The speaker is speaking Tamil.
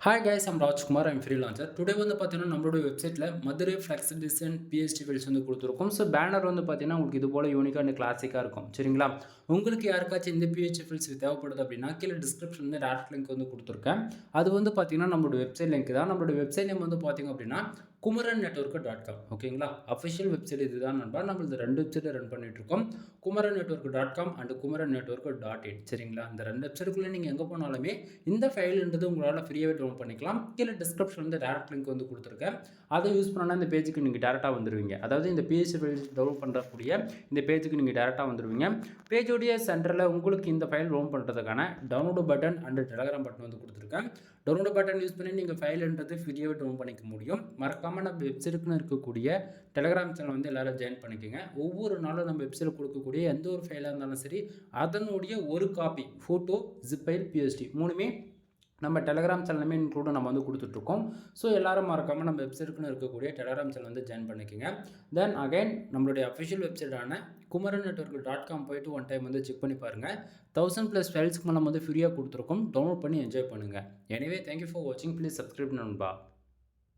Hi guys, I'm Rajkumar. I'm freelancer. Today வந்து பார்த்தீங்கன்னா நம்மளோட வெப்சைட்டில் Madurai flex design PSD fields வந்து கொடுத்துருக்கோம். ஸோ பேனர் வந்து பார்த்தீங்கன்னா உங்களுக்கு இது போல் யூனிக்காக அண்ட் கிளாசிக்காக இருக்கும். சரிங்களா? உங்களுக்கு யாருக்காச்சும் இந்த பிஹெச்டி ஃபீல்ட்ஸ் தேவைப்படுது அப்படின்னா கீழே டிஸ்கிரிப்ஷன் வந்து டேரக்ட் லிங்க் வந்து கொடுத்துருக்கேன். அது வந்து பார்த்தீங்கன்னா நம்மளோட வெப்சைட் லிங்க் தான். நம்மளோட வெப்சைட் நேம் வந்து பார்த்தீங்க அப்படின்னா குமரன் நெட்வொர்க்கு .com. ஓகேங்களா? அஃபிஷியல் வெப்சைட் இதுதான் நண்பா. நம்மளது 2 வெப்சைட்டை ரன் பண்ணிட்டு இருக்கோம். Kumaran network .com and Kumaran network .in. சரிங்களா? இந்த 2 வெப்சைட்டுக்குள்ளே நீங்கள் எங்கே போனாலுமே இந்த ஃபைல்ன்றது உங்களால் ஃப்ரீயாகவே டவுன்லோட் பண்ணிக்கலாம். கீழே டிஸ்கிரிப்ஷன் வந்து டேரக்ட் லிங்க் வந்து கொடுத்துருக்கேன். அதை யூஸ் பண்ணால் இந்த பேஜுக்கு நீங்கள் டேரெக்டாக வந்துடுவீங்க. அதாவது இந்த பிஹெச்டி ஃபைல் டவுன்லோட் பண்ணுறக்கூடிய இந்த பேஜுக்கு நீங்கள் டேரெக்டாக வந்துடுவீங்க. பேஜோடைய சென்டரில் உங்களுக்கு இந்த ஃபைல் டவுன் பண்ணுறதுக்கான download button and Telegram button வந்து கொடுத்துருக்கேன். டவுன்லோடு பட்டன் யூஸ் பண்ணி நீங்கள் ஃபைல்ன்றது ஃப்ரீயாகவே டவுன் பண்ணிக்க முடியும். மறக்காமல் நம்ம வெப்சைட்டுக்குன்னு இருக்கக்கூடிய டெலகிராம் சேனல் வந்து எல்லோரும் ஜாயின் பண்ணிக்கோங்க. ஒவ்வொரு நாளும் நம்ம வெப்சைட்டில் கொடுக்கக்கூடிய எந்த ஒரு ஃபைலாக இருந்தாலும் சரி, அதனுடைய ஒரு copy photo, zip file, PSD மூணுமே நம்ம டெலகிராம் சேனலுமே இன்க்ளூடும் நம்ம வந்து கொடுத்துட்ருக்கோம். ஸோ எல்லோரும் மறக்காமல் நம்ம வெப்சைட்டுக்குன்னு இருக்கக்கூடிய டெலகிராம் சேனல் வந்து ஜாயின் பண்ணிக்கோங்க. தென் அகைன் நம்மளுடைய அஃபிஷியல் வெப்சைட்டான குமரன் நெட்வொர்க்கு .com போய்ட்டு ஒன் டைம் வந்து செக் பண்ணி பாருங்கள். 1000+ ஃபைல்ஸ்க்கு நம்ம வந்து ஃப்ரீயாக கொடுத்துருக்கோம். டவுன்லோட் பண்ணி என்ஜாய் பண்ணுங்கள். எனிவே தேங்க்யூ ஃபார் வாட்சிங். ப்ளீஸ் சப்ஸ்கிரைப் நண்பா.